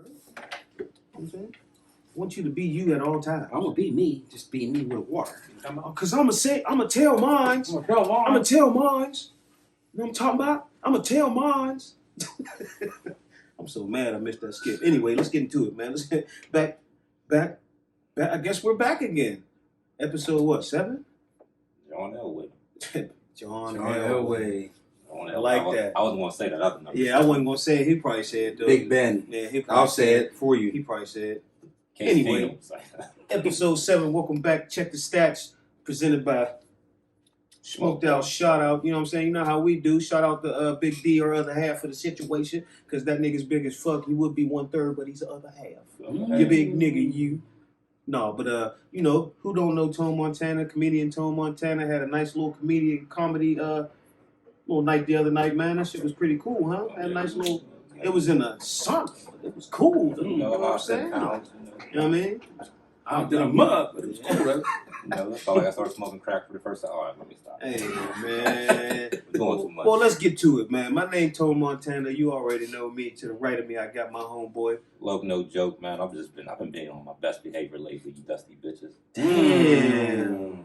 bro. You know what I'm saying? I want you to be you at all times. I'm gonna be me, just be me with water. Cause I'ma tell mines. I'ma tell mines. You know what I'm talking about? I'ma tell mines. I'm so mad I missed that skip. Anyway, let's get into it, man. Let's get back. I guess we're back again. Episode what, 7? John Elway. John Elway. I like that. I wasn't gonna say that other number. Yeah, I wasn't gonna say it. He probably said it though. Big Ben. Yeah, he probably I'll say it for you. He probably said it. Anyway, Episode 7, welcome back. Check the stats. Presented by Smoked Out. Shout out. You know what I'm saying? You know how we do. Shout out to Big D or other half of the situation. Because that nigga's big as fuck. He would be 1/3, but he's the other half. You big nigga, you. No, but you know, who don't know Tone Montana? Comedian Tone Montana had a nice little comedy little night the other night, man. That shit was pretty cool, huh? Had a nice little. It was in a sun. It was cool. You know what I'm saying? You know what I mean? I did a mug, but it was cool, though. No, that's all. I started smoking crack for the first time. All right, let me stop. Hey, man. We're doing too much. Well, let's get to it, man. My name Tone Montana. You already know me. To the right of me, I got my homeboy. Look, no joke, man. I've been being on my best behavior lately, you dusty bitches. Damn.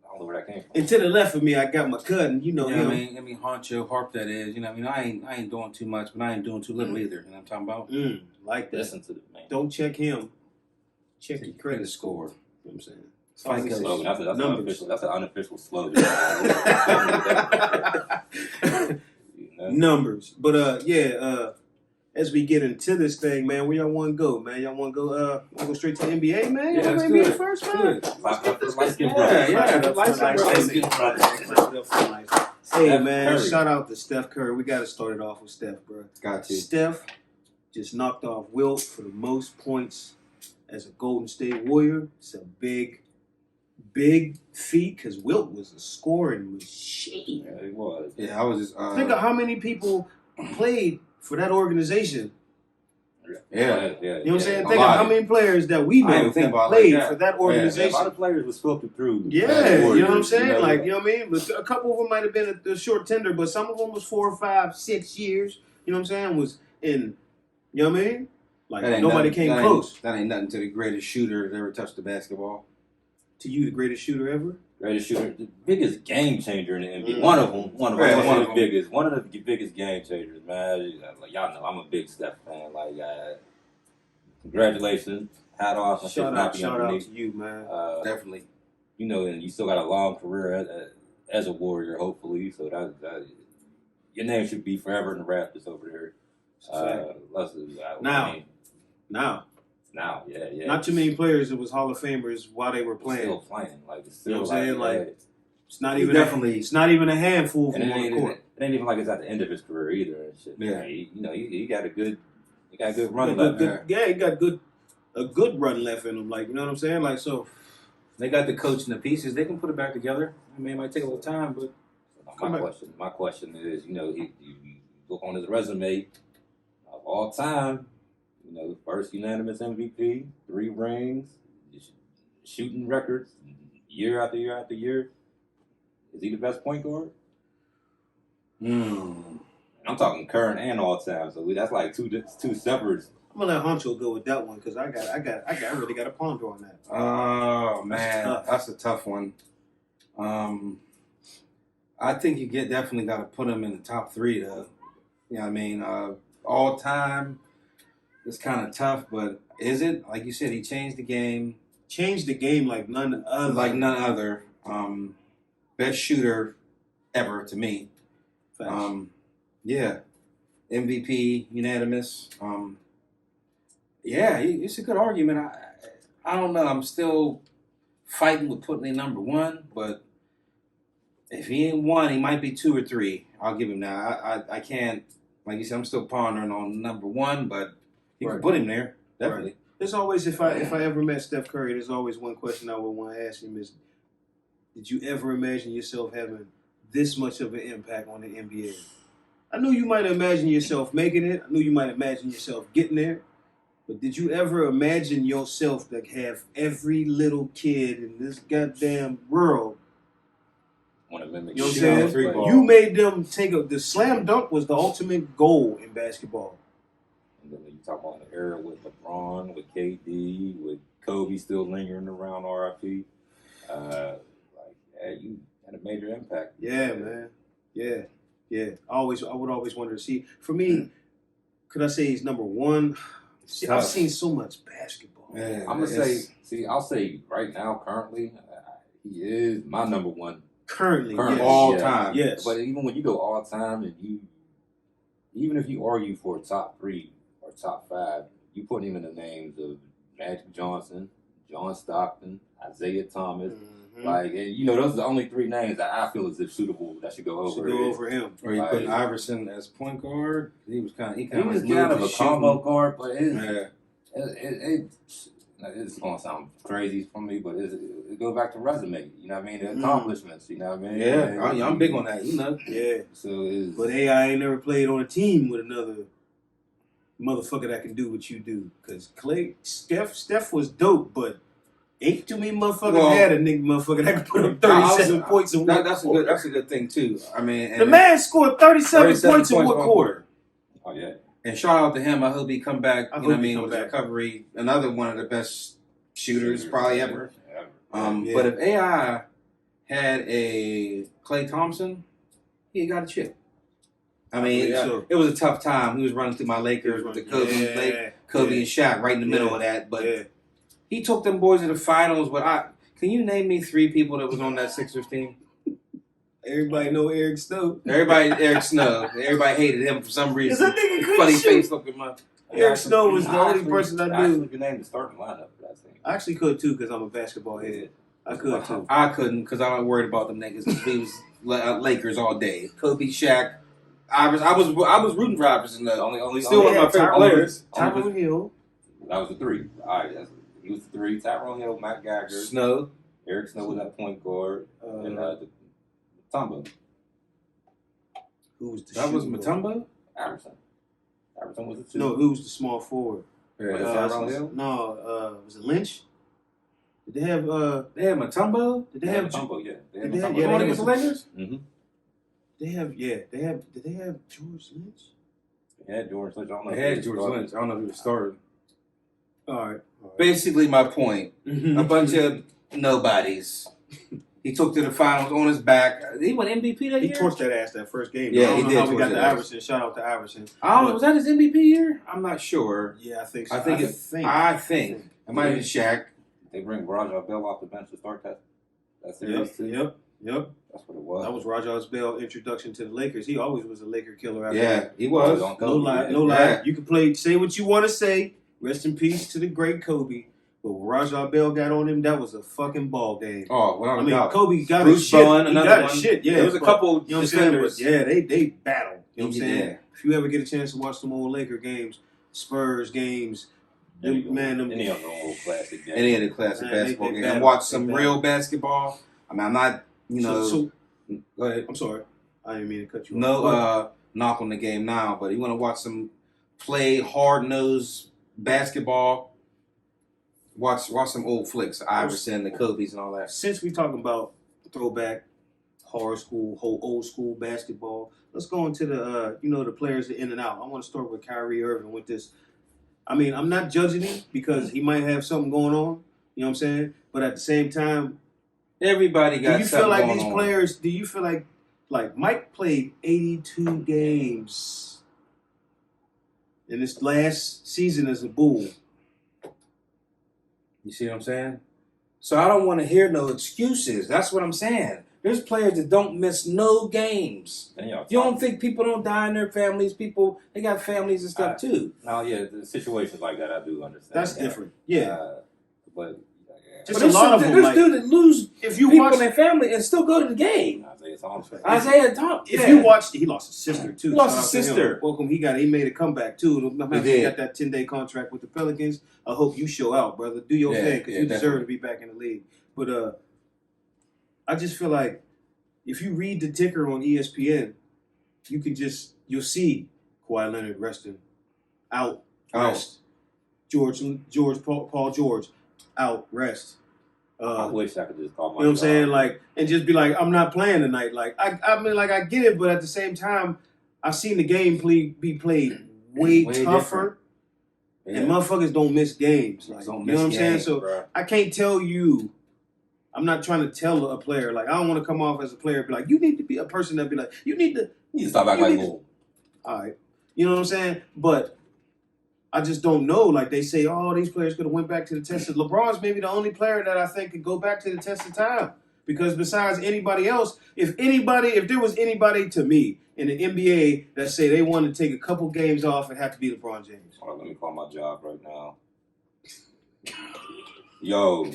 I don't know where that came from. And to the left of me, I got my cousin. You know him. I mean, honcho, harp that is. You know, I ain't doing too much, but I ain't doing too little either. You know what I'm talking about? Like that. Listen to the man. Don't check him. Check your credit score. You know what I'm saying? That's an unofficial slogan. You know? Numbers. But as we get into this thing, man, where y'all want to go, man? Y'all want to go straight to the NBA, man? Yeah, Y'all let's NBA do it. first, man? Hey, man, shout out to Steph Curry. We got to start it off with Steph, bro. Got to. Steph just knocked off Wilt for the most points as a Golden State Warrior. It's a big feat because Wilt was a scoring machine. Yeah, he was. Yeah, I was just. Think of how many people played for that organization. Yeah. You know what I'm saying? Think of how many players that we know that played for that organization. A lot of players was filtered through. Yeah, you know what I'm saying? Like, you know what I mean? But a couple of them might have been a short tender, but some of them was 4, 5, 6 years. You know what I'm saying? Was in, you know what I mean? Like, nobody came close. That ain't nothing to the greatest shooter that ever touched the basketball. To you, the greatest shooter ever? Greatest shooter, the biggest game changer in the NBA. One of the biggest game changers, man. Like, y'all know, I'm a big Steph fan. Like, congratulations, hat off. Shout out to you, man. Definitely. You know, and you still got a long career as a Warrior, hopefully. So that your name should be forever in the rafters over there. Now, yeah. Not too many players that was Hall of Famers while they were playing. Still playing, like it's still, you know what I'm saying? Like, it's not even a handful from one court. It ain't even like it's at the end of his career either. And shit. Yeah, he got a good run left. He got a good run left in him. Like, you know what I'm saying? Like, so they got the coach and the pieces. They can put it back together. I mean, it might take a little time, but my question is, you look on his resume of all time. You know, first unanimous MVP, 3 rings, shooting records, year after year after year. Is he the best point guard? I'm talking current and all time, so that's like two separate. I'm gonna let Honcho go with that one because I really got to ponder on that. Oh man, that's a tough one. I think you definitely got to put him in the top 3 though. You know what I mean? All time. It's kind of tough, but is it? Like you said, he changed the game. Changed the game like none other. Best shooter ever to me. Yeah. MVP, unanimous. Yeah, it's a good argument. I don't know. I'm still fighting with putting him number 1, but if he ain't 1, he might be 2 or 3. I'll give him that. I can't, like you said, I'm still pondering on number 1, but you can put him there, definitely. Right. There's always, if I ever met Steph Curry, there's always one question I would want to ask him is, did you ever imagine yourself having this much of an impact on the NBA? I knew you might imagine yourself making it. I knew you might imagine yourself getting there. But did you ever imagine yourself to have every little kid in this goddamn world? You know what I'm saying? You made them the slam dunk was the ultimate goal in basketball. And then when you talk about the era with LeBron, with KD, with Kobe still lingering around RIP, you had a major impact. Yeah, man. Yeah. I would always wonder. See, for me, could I say he's number one? See, I've seen so much basketball. Yeah, I'm gonna say, I'll say right now, currently, he is my number one. Currently, yes. all time. Yes. But even when you go all time, and even if you argue for top 3 or top 5, you put him in the names of Magic Johnson, John Stockton, Isaiah Thomas. Like, and, those are the only 3 names that I feel as if suitable that should go over him. Or you put Iverson as point guard. He was kind of a combo guard, but it's gonna sound crazy for me, but it goes back to resume. You know what I mean? The accomplishments. You know what I mean? Yeah, I'm big on that. Yeah. So but AI ain't never played on a team with another motherfucker that can do what you do. Cause Steph was dope, but ain't too many motherfuckers had a motherfucker that could put up 37 points in one quarter. That's a good thing too. I mean, the man scored 37 points in one quarter. Oh yeah. And shout out to him. I hope he come back. With back. recovery. Another one of the best shooters probably ever. Yeah. But if AI had a Klay Thompson, he got a chip. I mean, it was a tough time. He was running through my Lakers with the Kobe and Shaq right in the middle of that. But he took them boys to the finals. But can you name me 3 people that was on that Sixers team? Everybody know Eric Snow. Eric Snow. Everybody hated him for some reason. That nigga couldn't Funny shoot. face looking man. Eric Snow was the only person I knew. You named the starting lineup for that thing. I actually could too because I'm a basketball head. I could too. I couldn't because I was worried about them niggas. He was Lakers all day. Kobe, Shaq, Iverson. I was rooting for Iverson though. Still one of my favorite players. Tyrone Hill. That was the 3. All right, he was the 3. Tyrone Hill, Matt Geiger, Snow. Eric Snow was at point guard, and Mutombo. Who was the That was Mutombo? Iverson was the 2. No, who was the small forward? Tyrone Hill? No, was it Lynch? Did they have They had Mutombo? Did they have Mutombo? Yeah. They had Did they have- Mutombo. yeah, Going they against the Lakers? Mm-hmm. did they have George Lynch? They had George Lynch. I don't know. They if had he George started. Lynch. I don't know if he was started. All right. Basically, my point. A bunch of nobodies. He took to the finals on his back. He won MVP that He year? torched that ass that first game. Yeah, I don't he know did how we torch got to that ass. Iverson. Shout out to Iverson. I don't know. Was that his MVP year? I'm not sure. Yeah, I think so. I think it might have been Shaq. They bring Raja Bell off the bench to start that series too. Yep. That's what it was. That was Rajah's Bell introduction to the Lakers. He always was a Laker killer. Yeah, he was. No lie. You can say what you want to say. Rest in peace to the great Kobe. But when Rajah Bell got on him, that was a fucking ball game. Oh, well, I mean, Kobe got Bruce his shit. Bowen, He another got one. his shit. Yeah, There was a couple You know what I'm saying? defenders. But yeah, they battled. You know what I'm saying? Yeah. If you ever get a chance to watch some old Laker games, Spurs games, Any of them the old classic games. Any of the classic Man, basketball they games. battle. And watch some They real battle. basketball. I mean, I'm not, So, go ahead. I'm sorry. I didn't mean to cut you off. No knock on the game now, but you want to watch some play hard-nosed basketball, watch some old flicks, Iverson, the Kobe's and all that. Since we talking about throwback, old school basketball, let's go into the the players that in and out. I want to start with Kyrie Irving with this. I mean, I'm not judging him because he might have something going on. You know what I'm saying? But at the same time, Everybody got do you something feel like going these on. players? Do you feel like Mike played 82 games in this last season as a Bull? You see what I'm saying? So I don't want to hear no excuses. That's what I'm saying. There's players that don't miss no games. And You don't think people don't die in their families? People, they got families and stuff too. No, yeah, the situations like that I do understand. That's different. Yeah. But Just But a lot of them. There's Like, dudes that lose if you people watch, in their family and still go to the game. Isaiah Thomas. Isaiah Thomas. if you watched, he lost his sister too. He lost Shout his out to him. sister. Welcome. He made a comeback too. I'm happy did. he got that 10-day contract with the Pelicans. I hope you show out, brother. Do your thing because you deserve definitely. to be back in the league. But I just feel like if you read the ticker on ESPN, you'll see Kawhi Leonard resting out, rest. Paul George out, rest. I wish I could just call my. You know what I'm saying? Like, and just be like, I'm not playing tonight. Like, I mean, like, I get it, but at the same time, I've seen the game be played way tougher. different. And motherfuckers don't miss games. Like, Don't you miss know what I'm saying? games, So bro. I can't tell you. I'm not trying to tell a player like I don't want to come off as a player and be like you need to be a person that be like you need to. You need to stop acting You like need to- bull. All right, you know what I'm saying? But I just don't know. Like they say, oh, these players could have went back to the test. LeBron's maybe the only player that I think could go back to the test of time because besides anybody else, if there was anybody to me in the NBA that say they want to take a couple games off, it have to be LeBron James. Hold on, let me call my job right now. Yo,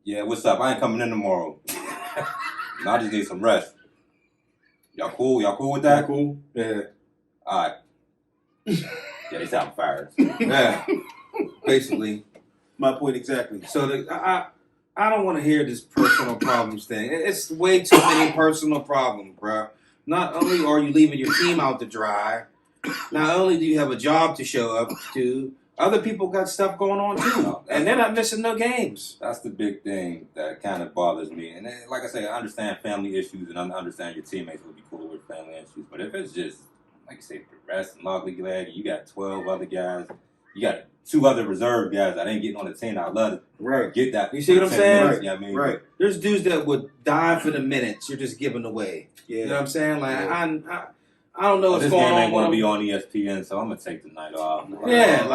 yeah, what's up? I ain't coming in tomorrow. No, I just need some rest. Y'all cool? Y'all cool with that? Cool. Yeah. All right. Yeah, they sound fired. Yeah. Basically. My point exactly. So I don't want to hear this personal problems thing. It's way too many personal problems, bro. Not only are you leaving your team out to dry, not only do you have a job to show up to, other people got stuff going on too, and they're not missing no games. That's the big thing that kind of bothers me. And then, like I say, I understand family issues and I understand your teammates would be cool with family issues. But if it's just, like you say, the rest and Logley Glad, you got 12 other guys, you got 2 other reserve guys that ain't getting on the team. I'd love to get that. You see what I'm 10 saying? minutes, you know what I mean? Right. There's dudes that would die for the minutes you're just giving away. Yeah. You know what I'm saying? Like Yeah. I don't know Well, what's this going game on. ain't going to with be them. on ESPN, so I'm going to take the night off. Yeah,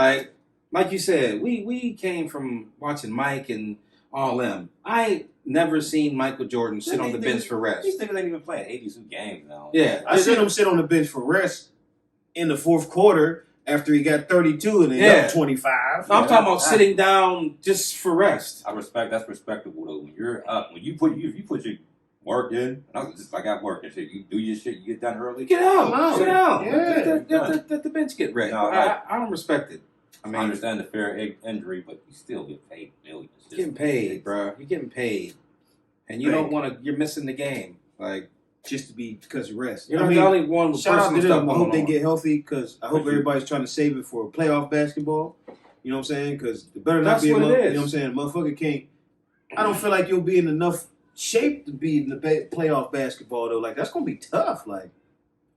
like you said, we came from watching Mike and all them. I ain't never seen Michael Jordan sit on the bench for rest. These niggas ain't even playing 82 games now. Yeah, I seen him sit on the bench for rest in the fourth quarter after he got 32 and then up 25. No, I'm talking about sitting down just for rest. I respect. That's respectable though. When you're up, if you put your work in, and I was just like at work and shit. You do your shit. You get done early. Get out, Come on. sit down. Yeah. Let the bench get ready. No, I don't respect it. I I mean, understand the fair injury, but you still get paid millions. you're getting paid, bro. You're getting paid, and you don't want to. You're missing the game. Like just to be because of rest. you're not the only one with shout out to personal stuff them. I hope going they on. get healthy because I hope everybody's trying to save it for playoff basketball. You know what I'm saying? Because it better not That's be a what it you is. know what I'm saying? Motherfucker can't. I don't feel like you'll be in enough shape to be in the playoff basketball though. Like that's gonna be tough. Like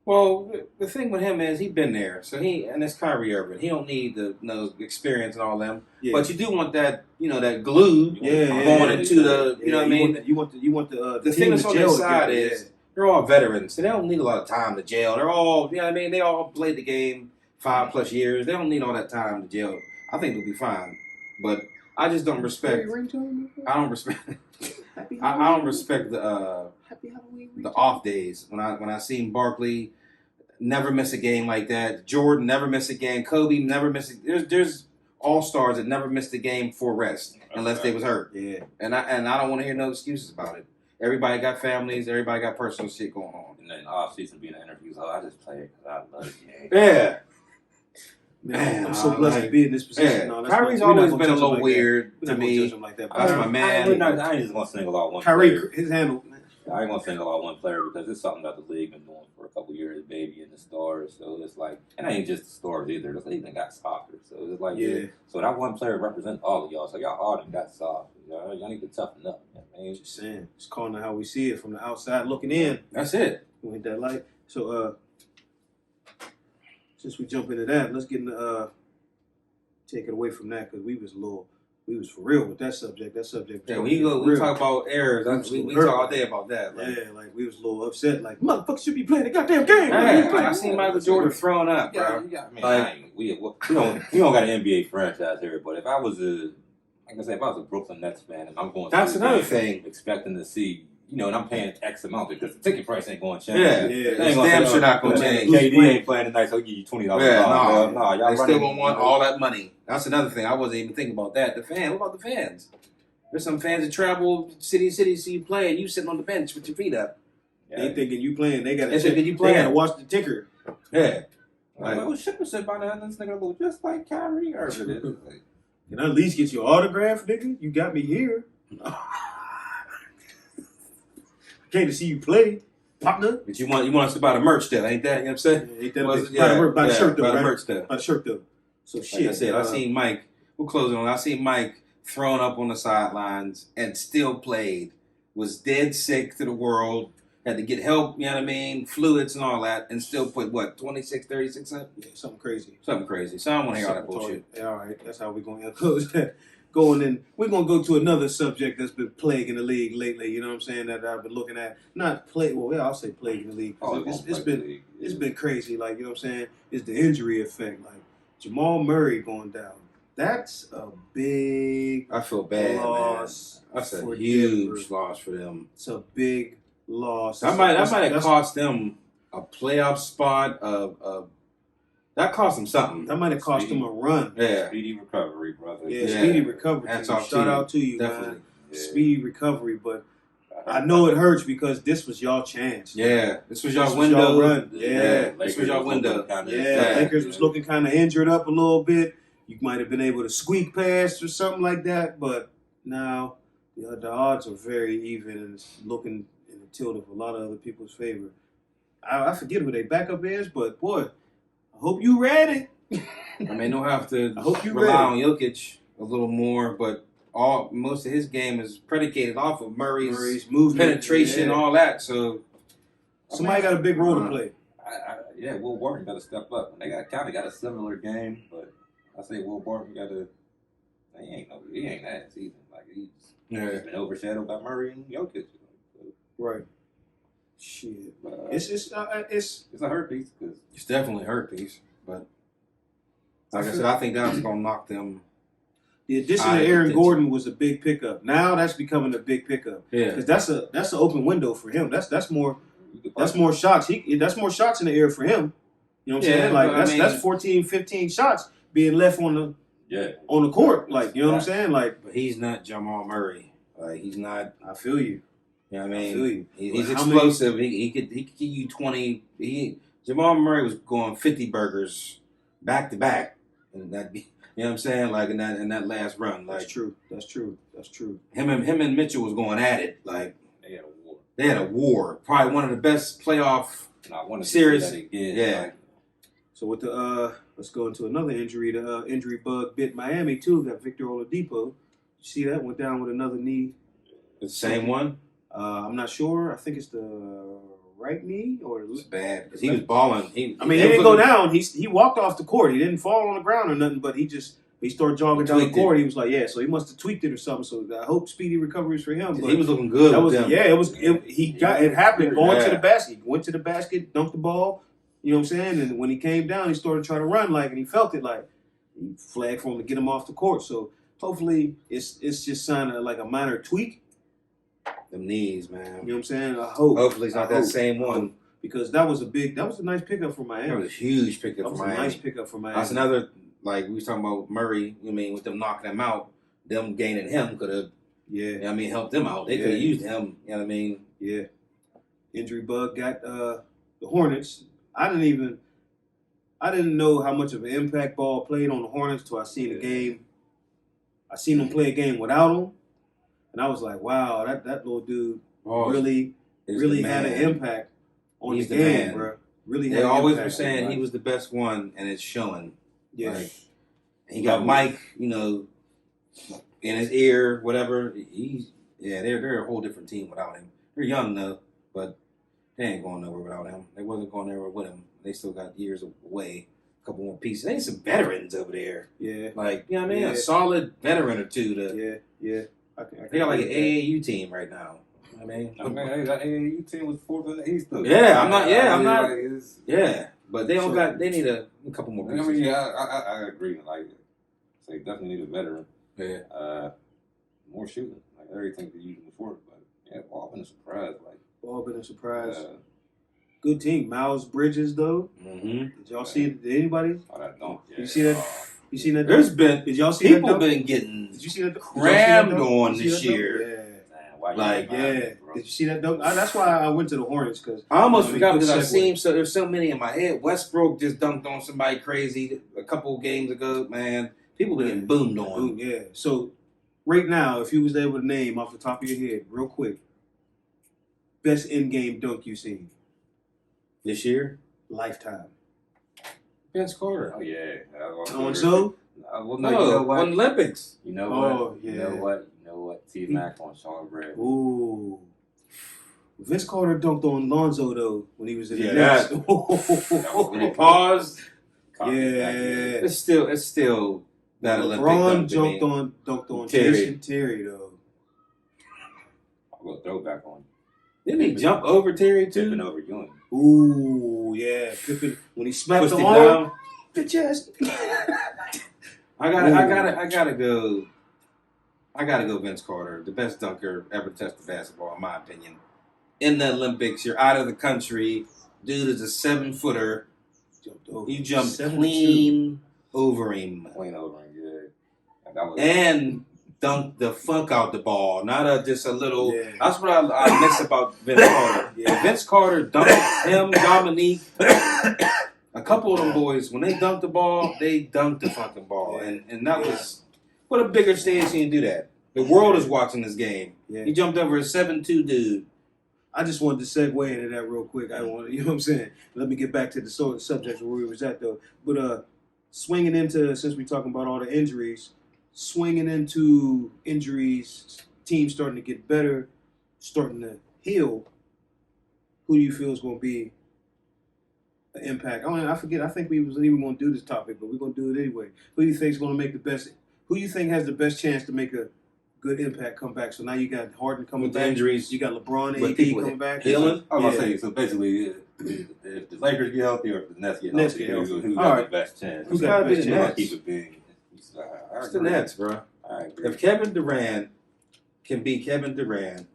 Well, the thing with him is he's been there, so and it's Kyrie Irving. He don't need the experience and all them. yeah. But you do want that, that glue Yeah, going yeah, into the, you know what I mean. You want the The team thing that's to on gel their side together, is they're all veterans, so they don't need a lot of time to jail. They're all, you know what I mean. They all played the game 5+ years. They don't need all that time to jail. I think they'll be fine, but I just don't respect. I don't respect. I don't respect the off days when I seen Barkley never miss a game like that. Jordan never miss a game. Kobe never miss a. There's all stars that never missed a game for rest unless they was hurt. Yeah. And I don't want to hear no excuses about it. Everybody got families. Everybody got personal shit going on. And then off season being in interviews, I just play it because I love the game. Yeah. Man, I'm so blessed to be in this position. Yeah. No, that's Kyrie's not- we're not always gonna been a touch him little like that. weird We're to not gonna me. touch him like that. That's my man. I ain't just gonna single out one player. Kyrie, his handle. I ain't gonna single out one player because it's something that the league been doing for a couple years, baby, and the stars. So it's like, and it ain't just the stars either. The league done got softer. So it's like, Yeah. So that one player represents all of y'all. So y'all all done got soft. Y'all need to toughen up. Man. Just saying, just calling it how we see it from the outside looking in. That's it. We hit that light. So since we jump into that, let's get into take it away from that because we was for real with that subject. That subject. Yeah, was we real. talk about errors. We talk all day about that. Like, Yeah, like we was a little upset. Like motherfuckers should be playing the goddamn game. yeah, I seen Michael Jordan throwing up, bro. We don't got an NBA franchise here, but if I was like I said, if I was a Brooklyn Nets fan and I'm going, That's to the another game thing. expecting to see, and I'm paying X amount because the ticket price ain't going to change. Yeah, Yeah, They it's ain't gonna damn say, sure not gonna "Oh, change. KD ain't playing tonight, so I'll give you $20. Yeah, no, y'all They still running- gonna want all that money. That's another thing. I wasn't even thinking about that. The fan. What about the fans? There's some fans that travel city to city, see you play, and you sitting on the bench with your feet up. They thinking you playing. They got They to thinking you They playing. got to watch the ticker. Yeah. Like, oh, Shipper said by now, this nigga look just like Kyrie Irving. Like, Can I at least get your autograph, nigga? You got me here. Came to see you play, partner. But you want us to buy the merch still, ain't that? You know what I'm saying? Ain't that Was- by the shirt though, by the right? merch still. By the shirt though. So Like shit. I said, I seen Mike. We're closing on. I seen Mike thrown up on the sidelines and still played. Was dead sick to the world. had to get help, you know what I mean, fluids and all that, and still put, what, 26, 36 up? Yeah, something crazy. Something crazy. So I don't want to hear all that Something bullshit. totally- all right, that's how we're going to close that. Going in, we're going to go to another subject that's been plaguing the league lately. You know what I'm saying? That I've been looking at. Not play. Well, yeah, I'll say plaguing the league. 'Cause it's been crazy. Like, you know what I'm saying? It's the injury effect. Like Jamal Murray going down. That's a big I feel bad, loss. man. That's a for huge Denver. loss for them. It's a big loss. That might have That's- cost them a playoff spot. That cost them something. That might have cost them a run. Yeah, Speedy recovery, brother. Yeah, Yeah. speedy recovery. Hats Shout off to you. out to you, definitely. man. Yeah. Speedy recovery, but I know it hurts because this was y'all chance. Yeah, this was This y'all was window. y'all run. Yeah. This was y'all window. Yeah, Lakers was looking kind of injured up a little bit. You might have been able to squeak past or something like that, but now the odds are very even and it's looking in the tilt of a lot of other people's favor. I forget who their backup is, but boy, I hope you read it. I mean, they'll have to I hope you rely on ready. Jokic a little more, but most of his game is predicated off of Murray's movement, penetration, yeah. all that. So Somebody got a big role to play. Yeah, Will Barton got to step up. They kind of got a similar game, but I say Will Barton got to. He ain't that season. Like he's been overshadowed by Murray and Jokic. Right. Shit. It's It's a hurt piece because it's definitely a hurt piece. But like I said, I think that's going to knock them. the addition I of Aaron think- Gordon was a big pickup. Now that's becoming a big pickup Yeah. because that's an open window for him. That's more shots. That's more shots in the air for him. You know what I'm Yeah, saying? Like but I mean- that's 14, 15 shots being left on the court. Like, you know what I'm saying? Like, But he's not Jamal Murray. Like he's not. I feel you. You know what I I mean? feel you. He's But how many- explosive. He could give you 20. Jamal Murray was going 50 burgers back to back, and that, you know what I'm saying? Like in that last run, That's like true. That's true. That's true. him and Mitchell was going at it. Like they had a war. they had a war. Probably one of the best playoff. And I want to Serious? see that again. Yeah. Like, So with the let's go into another injury. The injury bug bit Miami too. Got Victor Oladipo. You see that went down with another knee. The same one. I'm not sure. I think it's the right knee or the It's bad because he was balling. He didn't go down. He walked off the court. He didn't fall on the ground or nothing. But he started jogging down the Tweaked it. court. He was like, yeah. So he must have tweaked it or something. So I hope speedy recoveries for him. But He was looking good. that with was them. it happened going to Yeah. the basket. He went to the basket, dunked the ball. You know what I'm saying? And when he came down, he started trying to run and he felt it like he flagged for him to get him off the court. So hopefully it's just sign of like a minor tweak. Them knees, You know man. what I'm saying? I hope. Hopefully it's not I that hope. same I one. hope. Because that was a nice pickup for That Miami. was a huge That pickup was for a Miami. nice pickup for Miami. That's another, like we was talking about Murray. I mean, with them knocking him out, them gaining him could have, Yeah, helped them out. They could have Yeah. used him. You know what I mean? yeah. Injury bug got the Hornets. I didn't know how much of an impact Ball played on the Hornets till I seen the game. I seen him play a game without him, and I was like, wow, that little dude Oh, really he's the had an man. impact on He's the the game, man. bro. Really, They had an always impact were saying on he the was the best one, and it's showing. yeah. Like, he got Mike, in his ear, whatever. They're a whole different team without him. They're young though, but they ain't going nowhere without him. They wasn't going nowhere with him. They still got years away. A couple more pieces. They ain't some veterans over there. Yeah, Like, you know what I mean? Yeah. A solid veteran or two to yeah. I they got like an agree with AAU team right now. You know what I mean? I mean, hey, that AAU team was fourth in the East. Though. Yeah, I'm not- Like, it's- Yeah. But they don't So- got they need a couple more I pieces. mean, yeah, I agree. Like, they definitely need a veteran. Yeah. that. More shooting. Like everything they used before, but yeah, Ball been a surprise. Like, Ball been a surprise. uh, Good team. Miles Bridges though. Mm-hmm. Did y'all see it? Did anybody? all that dunk. You see that? You seen that? There's dunk? been Did y'all see that? people dunk? been getting Did you see that? crammed did y'all see that dunk? on Did you this see that dunk? year. Yeah. Man, why you Like, mind Yeah. me, bro? Did you see that dunk? That's why I went to the Hornets because I almost I mean, forgot good because I segue. seen there's so many in my head. Westbrook just dunked on somebody crazy a couple games ago. Man, people been getting boomed on. yeah. So right now, if you was able to name off the top of your head, real quick, best in-game dunk you seen This year, lifetime. Vince Carter. Oh yeah. On so? Well, No, no, you know what? on Olympics. You know Oh, what? You yeah. know what? You know what? T Mac on Sean Bradley. Ooh. Vince Carter dunked on Lonzo though when he was in the Yeah, Nets. that was When he paused, Yeah. it's still that Olympic LeBron dunk to me. dunked on Terry. Jason Terry though. I'll go throwback on. Didn't he jump over Terry Tipping too? over Ewing. Ooh, yeah. Pippen when he smacked Pushed the him arm, down. bitch ass. I gotta go. I gotta go Vince Carter, the best dunker ever to touch the basketball, in my opinion. In the Olympics, you're out of the country. Dude is a 7-footer. You jumped 7'2". clean over him. Clean over him, yeah. And that was And dunked the fuck out the ball. Not just a little. Yeah. That's what I miss about Vince Carter. Yeah. Vince Carter dunked him, Dominique. A couple of them boys, when they dunked the ball, they dunked the fucking ball. Yeah. And that was. What a bigger stage can you do that? The world is watching this game. Yeah. He jumped over a 7'2" dude. I just wanted to segue into that real quick. I want, you know what I'm saying. Let me get back to the subject where we was at though. But swinging into, since we talking about all the injuries, swinging into injuries, teams starting to get better, starting to heal. Who do you feel is going to be an impact? I forget. I think we wasn't even going to do this topic, but we're going to do it anyway. Who do you think is going to make the best? Who do you think has the best chance to make a good impact come back? So now you got Harden coming With the back. injuries. You got LeBron With AD people coming back. healing? I was Yeah. gonna say, so basically, if the Lakers get healthy or if the Nets get Nets healthy, get healthy. who All got right. the best chance? Who's It's got gotta the be best the I chance? Nets. keep it big. It's the Nets, bro. I agree. If Kevin Durant can beat Kevin Durant,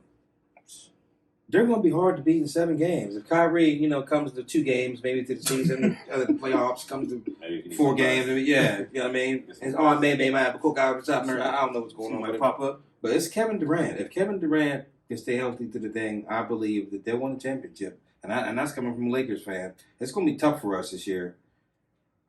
they're going to be hard to beat in 7 games. If Kyrie, comes to 2 games, maybe to the season, the playoffs, comes to Maybe if you need 4 somebody. games, maybe, yeah, you know what I mean? And, maybe they might have a cookout or something. Or I don't know what's going on. Might But, pop up. but it's Kevin Durant. If Kevin Durant can stay healthy to the thing, I believe that they'll win the championship. And that's coming from a Lakers fan. It's going to be tough for us this year.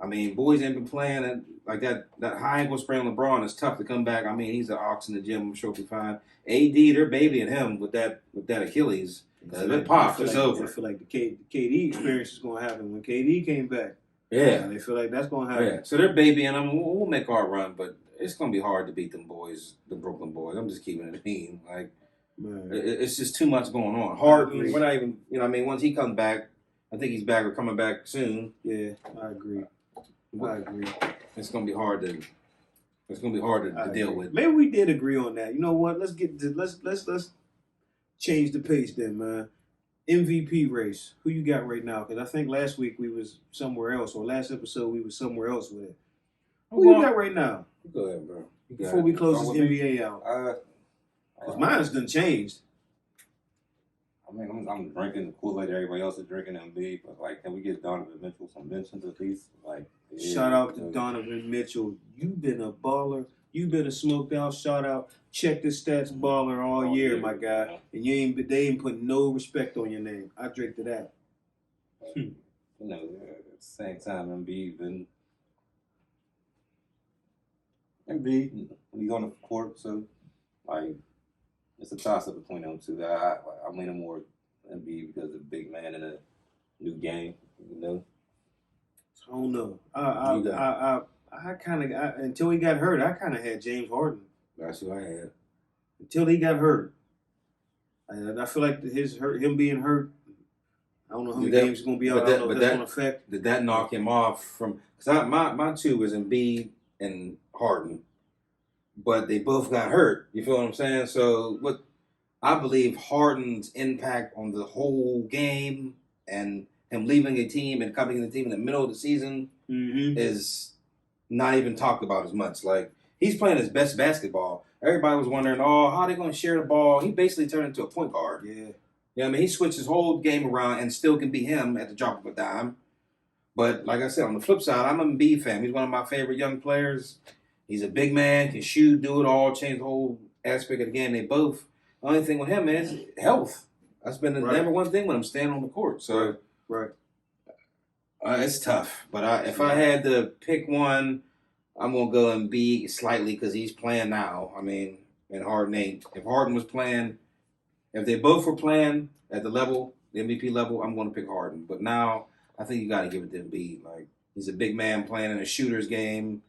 I mean, boys ain't been playing, and like that high ankle sprain on LeBron is tough to come back. I mean, he's an ox in the gym. I'm sure he'll be fine. AD, they're babying him with that Achilles. If it pops, it's over. They feel like the KD experience is going to happen when KD came back. Yeah. They feel like that's going to happen. Yeah. So they're babying him. We'll make our run, but it's going to be hard to beat them boys, the Brooklyn boys. I'm just keeping it mean. Like, Man. it's just too much going on. I Harden, agree. we're not even, once he comes back, I think he's back or coming back soon. Yeah, I agree. I agree. It's going to be hard to deal with. Maybe we did agree on that. You know what? Let's change the pace then, man. MVP race. Who you got right now? Because I think last week we was somewhere else, or last episode we was somewhere else with it. Who you got right now? Go ahead, bro. You got Before it. we close Start this with me? NBA out, because Uh, mine's done changed. I mean, I'm drinking the Kool-Aid everybody else is drinking MB, but like, can we get Donovan Mitchell some mentions at least? Like, yeah, Shout out to you know, Donovan Mitchell. You've been a baller. You've been a smoked out. Shout out. Check the stats baller all year, my guy. And they ain't putting no respect on your name. I drink to that. You know, at the same time, MB been MB when he's on the court, so like it's a toss up between them two. I'm leaning more MB because of the big man in a new game. You know, I don't know. You got I kind of until he got hurt. I kind of had James Harden That's who I had. until he got hurt. And I feel like him being hurt. I don't know how many That- games he's gonna be out. but I don't know that- if but that's gonna affect. Did that knock him off from? Because my 2 was Embiid and Harden, but they both got hurt. You feel what I'm saying? So what I believe Harden's impact on the whole game and him leaving a team and coming in the team in the middle of the season Mm-hmm. is not even talked about as much. Like he's playing his best basketball. Everybody was wondering, how are they going to share the ball? He basically turned into a point guard. Yeah. You know what I mean? He switched his whole game around and still can be him at the drop of a dime. But like I said, on the flip side, I'm an Embiid fan. He's one of my favorite young players. He's a big man, can shoot, do it all, change the whole aspect of the game. They both. The only thing with him is health. That's been the Right. number one thing when I'm standing on the court. So Right. it's tough. But if I had to pick one, I'm going to go Embiid slightly because he's playing now. I mean, and Harden ain't. If Harden was playing, if they both were playing at the level, the MVP level, I'm going to pick Harden. But now, I think you got to give it to Embiid. Like, he's a big man playing in a shooter's game,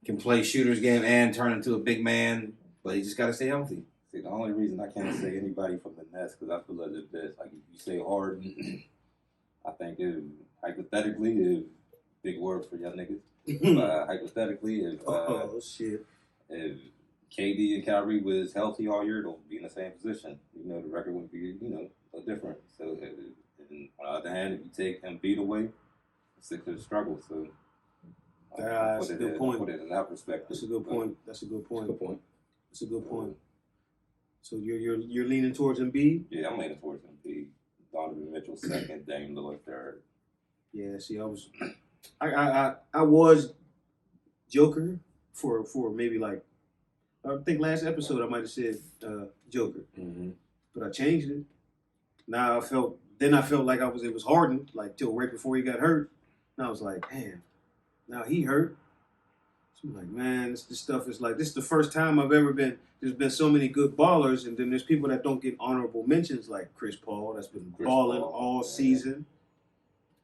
can play shooter's game and turn into a big man, but he just got to stay healthy. See, the only reason I can't say anybody from the Nets because I feel as if this, like, if you say Harden, I think if hypothetically, if big word for y'all niggas, hypothetically, Oh shit. if KD and Kyrie was healthy all year, they'll be in the same position. You know, the record would be, a different. So, and on the other hand, if you take Embiid away, the Sixers struggle. So, That's a good point. Put it in that perspective. That's a good point. That's a good point. Good point. That's a good point. So you're leaning towards Embiid? Yeah, I'm leaning towards Embiid. Donovan Mitchell second, Dame Lillard third. Yeah. See, I was Joker for maybe like I think last episode I might have said Joker, Mm-hmm. but I changed it. Now I felt like it was Harden like till right before he got hurt. And I was like, damn. Now he hurt. So I'm like, man, this stuff is like this is the first time I've ever been. There's been so many good ballers, and then there's people that don't get honorable mentions like Chris Paul that's been balling all season.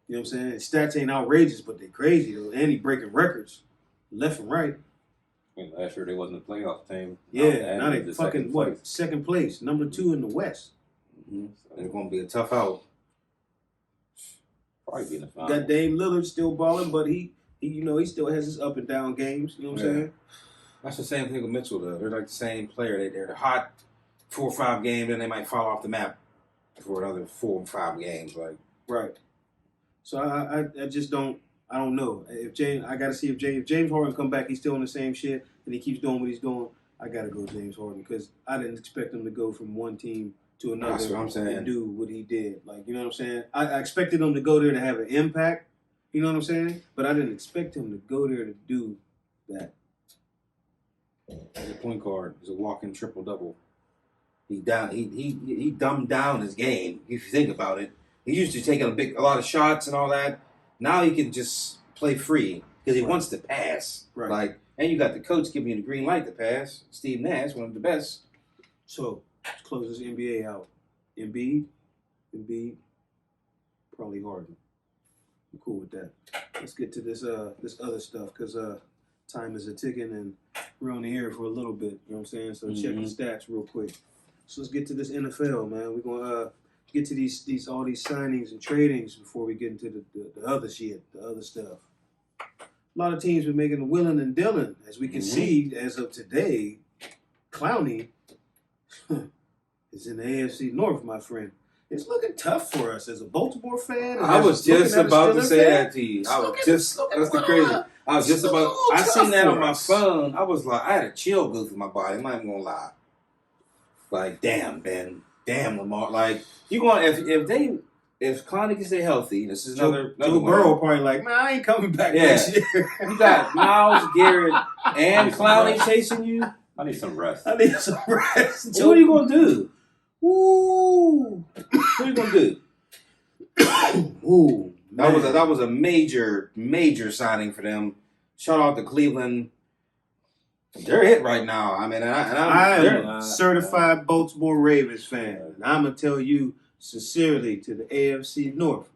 You know what I'm saying? Stats ain't outrageous, but they're crazy though. And he breaking records left and right. I mean, last year they wasn't a playoff team. Yeah, now they the fucking second place, number 2 in the West. Mm-hmm. It's gonna be a tough out. Probably be in the finals. Got Dame Lillard still balling, but he he still has his up and down games. You know what I'm saying? That's the same thing with Mitchell, though. They're like the same player. They're the hot 4 or 5 games, then they might fall off the map for another 4 or 5 games. Like, Right. So I just don't. I don't know. I got to see if James Harden come back, he's still in the same shit, and he keeps doing what he's doing. I got to go James Harden because I didn't expect him to go from one team to another That's what I'm saying. and do what he did. Like, you know what I'm saying? I expected him to go there to have an impact. You know what I'm saying? But I didn't expect him to go there to do that. as a point guard, he's a walking triple double. He dumbed down his game. If you think about it, he used to take a lot of shots and all that. Now he can just play free because he wants to pass. Right. Like, and you got the coach giving you the green light to pass. Steve Nash, one of the best. So let's close this NBA out. Embiid, probably Harden. I'm cool with that. Let's get to this other stuff because time is a ticking and we're only here for a little bit. You know what I'm saying? So check the stats real quick. So let's get to this NFL, man. We're gonna get to these all these signings and tradings before we get into the other shit, the other stuff. A lot of teams been making a willing and dealing, as we can see as of today. Clowney is in the AFC North, my friend. It's looking tough for us as a Baltimore fan. I was just about to say that to you. That's the crazy. I was just about. I seen that on my phone. I was like, I had a chill go through my body. I'm not even gonna lie. Like, damn, Ben, damn Lamar. Like, you going if Clowney can stay healthy, this is another Joe Burrow probably like, man, I ain't coming back next year. You got Myles Garrett and Clowney chasing you. I need some rest. I need some rest. So what are you gonna do? Ooh. What are you gonna do? Ooh. That was a major signing for them. Shout out to Cleveland. They're hit right now. I mean, I am a certified Baltimore Ravens fan. And I'm going to tell you sincerely to the AFC North,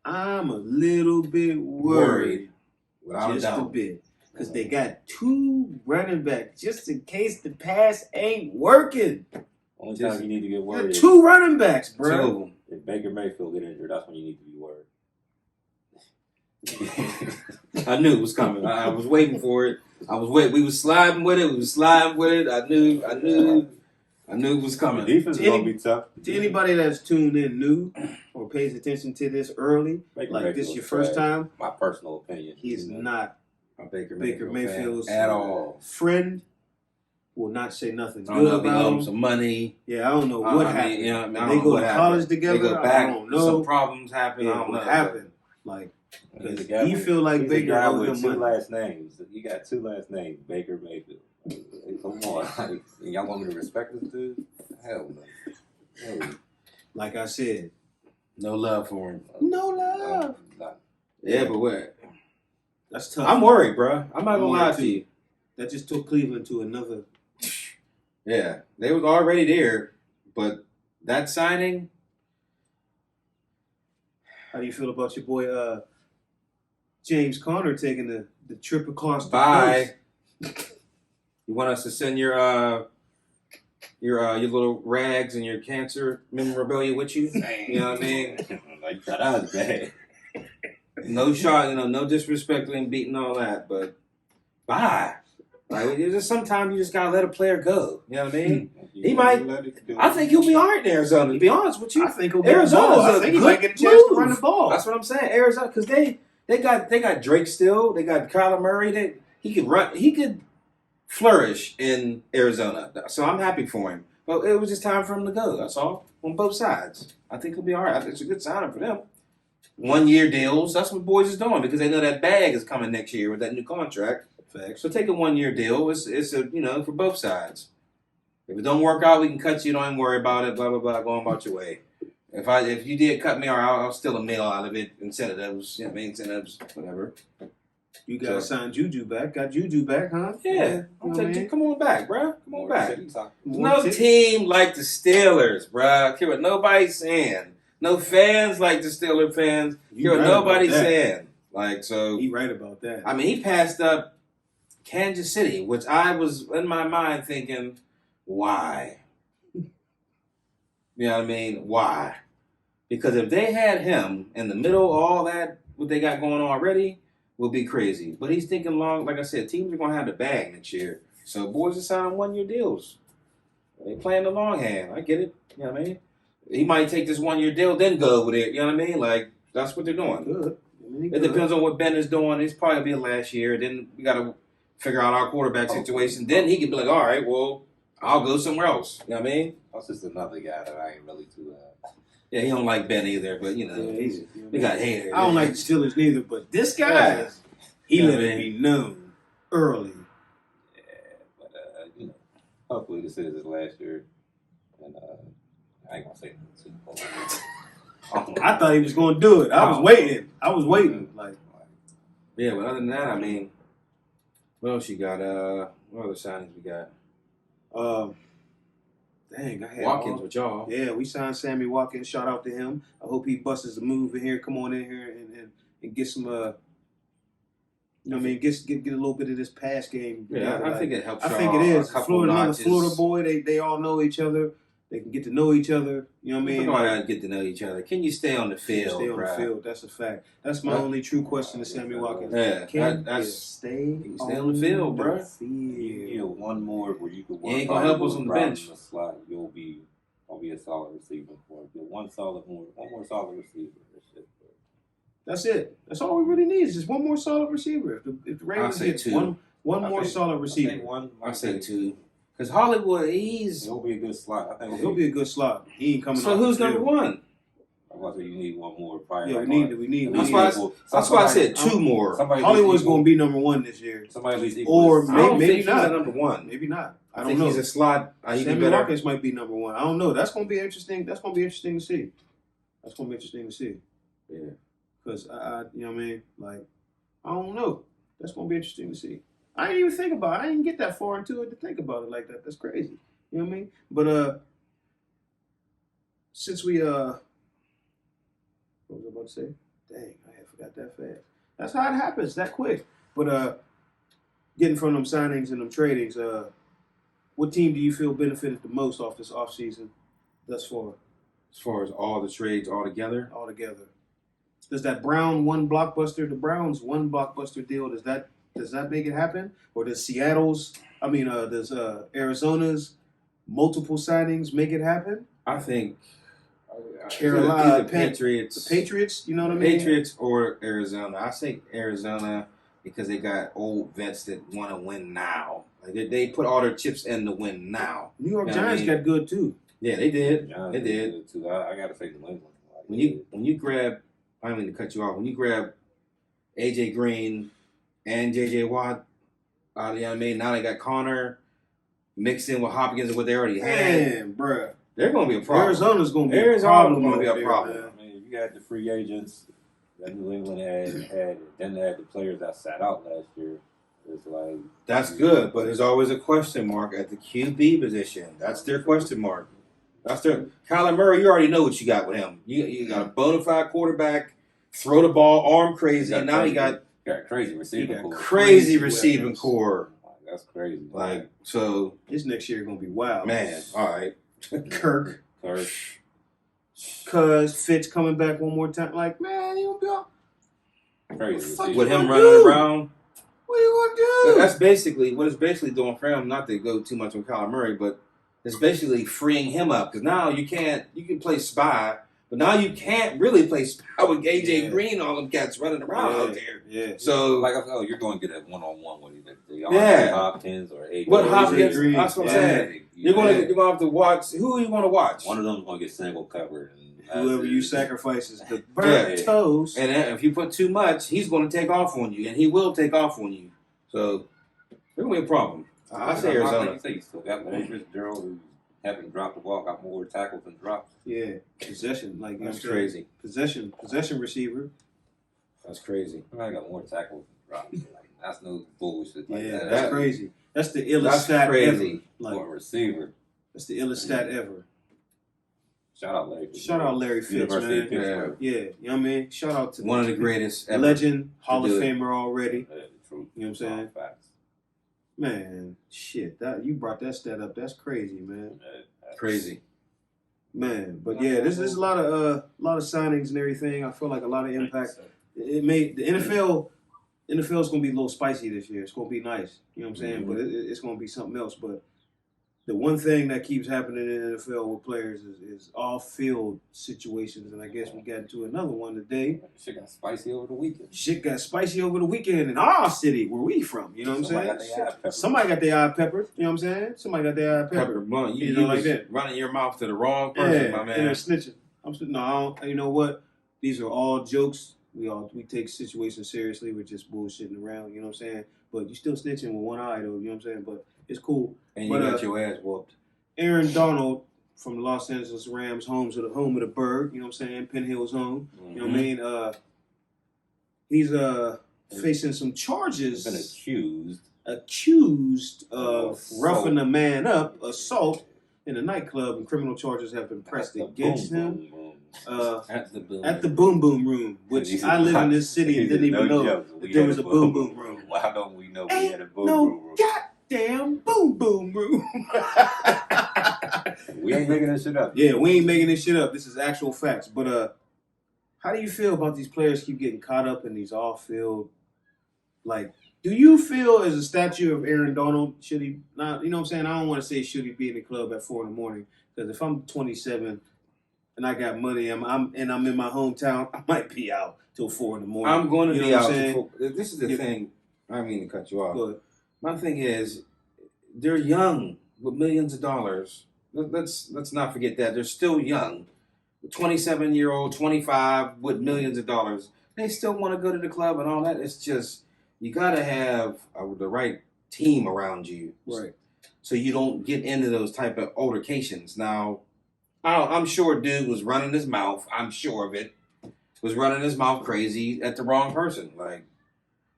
I'm a little bit worried. Without Just a a doubt. bit. Because they got 2 running backs just in case the pass ain't working. Only time you need to get Got worried 2 running backs, Two bro. of them. if Baker Mayfield get injured. That's when you need to be worried. I knew it was coming. I was waiting for it. We was sliding with it. I knew it was coming. The defense is gonna be tough. To anybody that's tuned in new or pays attention to this early, Baker like this Mayfield's your first trash. time, My personal opinion. he's not Baker Mayfield's fan at all. friend. Will not say nothing I don't good know if he about owed him. him some money. Yeah, I don't know what happened. You know, I They don't know go what to happened. college together. They go back. I don't know. Some problems happen. I Yeah, don't know what happened? Like, He's a because guy he with- feel like he's a Baker guy owed with him 2 money. last names. You got 2 last names, Baker Mayfield. Come on, like, y'all want me to respect this dude? Hell no. No. Like I said, No love for him. no love. Not- Yeah, but what? That's tough. I'm worried, bro. I'm not I'm gonna lie worried to too. you. That just took Cleveland to another. Yeah, they was already there, but that signing. How do you feel about your boy James Conner taking the trip across the Bye. coast? You want us to send your your little rags and your cancer memorabilia with you. You know what I mean? Like that was bad. No shot, no disrespect and beating all that, but bye. Like it's just sometimes you just gotta let a player go. You know what I mean? He might. I think he'll be all right in Arizona. To be honest with you, I think he'll get Arizona's the ball. I a think he good might get a chance to move. run the ball. That's what I'm saying. Arizona, because they got Drake still. They got Kyler Murray. He could run. He could flourish in Arizona. So I'm happy for him. But it was just time for him to go. That's all on both sides. I think he'll be all right. I think it's a good signing for them. 1 year deals. That's what boys is doing because they know that bag is coming next year with that new contract. Facts. So take a 1 year deal. It's for both sides. If it don't work out, we can cut you. Don't even worry about it. Blah blah blah. Go on about your way. If you did cut me, I'll steal a meal out of it. Incentives, incentives, whatever. You got to sign Juju back. Got Juju back, huh? Yeah, You know what I mean? come on back, bro. Come on back. More No tickets. team like the Steelers, bro. Care what nobody's saying. No fans like the Steelers fans. You Care what right about nobody's that. saying. Like so. He right about that. I mean, he passed up Kansas City, which I was in my mind thinking, why? You know what I mean? Why? Because if they had him in the middle of all that, what they got going on already, will be crazy. But he's thinking long, like I said, teams are going to have the bag next year. So boys are signing 1 year deals. They playing the long hand. I get it. You know what I mean? He might take this 1 year deal, then go with it. You know what I mean? Like, that's what they're doing. Good. It depends on what Ben is doing. It's probably be last year. Then we got to figure out our quarterback situation. Then he can be like, all right, well, I'll go somewhere else. You know what I mean? That's just another guy that I ain't really too. Yeah, he don't like Ben either, but he got haters. I don't like the Steelers neither, but this guy, Yeah. he Yeah, let man. it be known early. Yeah, but hopefully this is his last year, and I ain't gonna say the Super Bowl. I thought he was going to do it. I was waiting. Like, Yeah, but other than that, I mean, what else you got? What other signings we got? dang, I had Watkins all- with y'all. Yeah, we signed Sammy Watkins. Shout out to him. I hope he busts a move in here. Come on in here and get some. You know what I mean? Get a little bit of this pass game. Yeah, together. I think it helps. I y'all think it is. a couple Florida, another notches. Florida boy. They all know each other. They can get to know each other. You know what I mean? People gotta get to know each other. Can you stay on the field, Stay on bro? the field. That's a fact. That's my Huh? only true question to Sammy Watkins. Yeah, Can that's you stay on the field, bro. You know, one more where you could. He ain't gonna help us on the bench. The slot, I'll be a solid receiver for it. Get one more solid receiver. That's it. That's all we really need is just one more solid receiver. If the Ravens say get two. one more solid receiver, I say two. Because Hollywood, He'll be a good slot. I think he'll be a good slot. He ain't coming. So off who's the number field. one? I was say you need one more. Probably Yeah, like we need. That's why I said two more. Somebody Hollywood's going to be number one this year. Somebody at least Or equal. I don't maybe think he's not. a number one. Maybe not. I I don't think know. he's a slot. He Sammy better. Watkins might be number one. I don't know. That's going to be interesting. That's going to be interesting to see. Yeah. Because I, you know what I mean? Like, I don't know. That's going to be interesting to see. I didn't even think about it. I didn't get that far into it to think about it like that. That's crazy. You know what I mean? But since we what was I about to say? Dang, I had forgot that fast. That's how it happens, that quick. But getting from them signings and them tradings, what team do you feel benefited the most off this offseason thus far, As far as all the trades all together, altogether? Does that Browns one blockbuster deal, does that make it happen? Or does Arizona's multiple signings make it happen? I think Carolina, either Patriots, The Patriots, you know what I mean? Patriots or Arizona. I say Arizona because they got old vets that want to win now. Like they put all their chips in to win now. New York Yeah, Giants I mean- got good too. Yeah, they did. Yeah, They did. Too. I gotta say New England. When you grab, I don't mean to cut you off. When you grab AJ Green and JJ Watt, you know what I mean. Now they got Connor mixed in with Hopkins and what they already had. Man, bruh. They're going to be a problem. Arizona's going to be Arizona's a problem. gonna be a over there, problem. man. I mean, you got the free agents that New England had, then they had the players that sat out last year. It's like That's good, but there's always a question mark at the QB position. That's their question mark. That's their Kyler Murray. You already know what you got with him. You got a bona fide quarterback, throw the ball, arm crazy. got Now he crazy- got crazy receiving got core. crazy Crazy receiving weapons. core. Oh That's crazy. Like, so, This next year gonna be wild. man, all right. Kirk, Kirk. Cuz Fitz coming back one more time. Like, man, you gonna be all. Crazy. Fuck With him What running do? around. What you gonna do? That's basically what it's basically doing for him. Not to go too much on Kyler Murray, but it's basically freeing him up because now you can play spy, but now you can't really play spy with AJ Yeah. Green, all them cats running around Yeah, out there. yeah. So Like I said, you're going to get a one-on-one with either Yeah. Hopkins or AJ. what Hopkins? Green. That's what I'm Yeah. saying. You're gonna have to watch. Who are you gonna watch? One of them's going to get single covered. And Whoever that's you it. sacrifice is the burnt Yeah. toast. And if you put too much, he's going to take off on you, and he will take off on you. So it's gonna be a problem. I say Arizona. You say you still got Larry Fitzgerald, who haven't dropped the ball, got more tackles than drops. Yeah, possession, like you know That's what I'm saying? crazy. Possession receiver. That's crazy. I got more tackles than drops. Like, that's no bullshit. Like Yeah, that. that's crazy. That's the illest That's stat crazy. ever. Like For a receiver. that's the illest stat ever. Shout out Larry. Shout out Larry Fitz, University man. of Pittsburgh. Yeah, you know what I mean? Shout out to One of the greatest ever. legend, Hall of do it. Famer already. Yeah, the truth. You know what I'm saying? Facts. Man, shit, that you brought that stat up. That's crazy, man. Crazy. Man, but yeah, this is a lot of signings and everything. I feel like a lot of impact. It made the NFL. NFL is gonna be a little spicy this year. It's gonna be nice. You know what I'm saying? Mhm. But it's gonna be something else. But the one thing that keeps happening in the NFL with players is off-field situations, and I guess we got into another one today. Shit got spicy over the weekend. Shit got spicy over the weekend in our city, where we from. You know what I'm Somebody saying? got their eye peppered. Somebody got their eye peppered. You know what I'm saying? Somebody got their eye Pepper peppered. blunt. You, You know, you like was that. running your mouth to the wrong person, my And man. they're snitching. No, I don't, you know what? These are all jokes. We take situations seriously. We're just bullshitting around. You know what I'm saying? But you still snitching with one eye, though. You know what I'm saying? But it's cool. And you But, got your ass whooped. Aaron Donald from the Los Angeles Rams, home of the bird. You know what I'm saying? Penn Hill's home. You know what I mean? He's facing some charges. Been Accused of Assault. roughing a man up, assault in a nightclub, and criminal charges have been pressed against him. At the building. At the Boom Boom Room, which I live in this city and didn't even know that there was a Boom Boom Room. Why don't we know we Ain't had a Boom no Boom room? goddamn Boom Boom Room. We ain't making this shit up. Yeah, we ain't making this shit up. This is actual facts. But how do you feel about these players keep getting caught up in these off-field? Like, do you feel as a statue of Aaron Donald, should he not? You know what I'm saying? I don't want to say should he be in the club at 4 a.m. because if I'm 27 and I got money, I'm in my hometown, I might be out till 4 a.m. I'm going to You know be what I'm out. saying? This is the Yeah. thing. I don't mean to cut you off. But My thing is, they're young with millions of dollars. Let's not forget that they're still young. 27-year-old, 25 with millions of dollars. They still want to go to the club and all that. It's just you got to have the right team around you, right. so you don't get into those type of altercations. Now, I'm sure dude was running his mouth. I'm sure of it. Was running his mouth crazy at the wrong person.